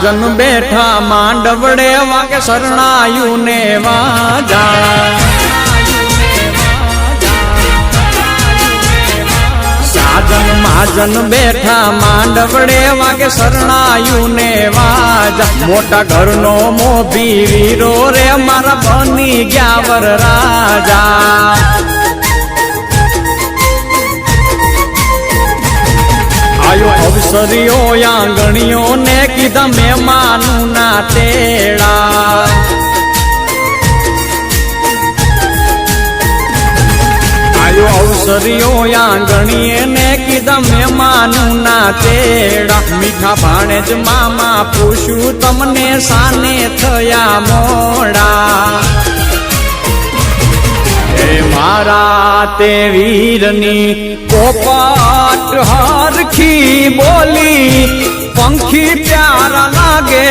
મહાજન બેઠા માંડવડે વાગે શરણાયું ને વાજા સાજન મહાજન બેઠા માંડવડે વાગે શરણાયું ને વાજા મોટા ઘરનો મોભી વીરો રે મારા બની ગયા વર રાજા આયો અવસરીઓ આંગણીઓ ને કીધા મહેમાનું ના તેડા આયો અવસરીઓ આંગણીએ ને કીધા મહેમાનું ના તેડા મીઠા ભાણેજ મામા પૂછ્યું તમને સાને થયા મોડા મારા તે વીરની પોપટ હરખી બોલી પંખી પ્યારા લાગે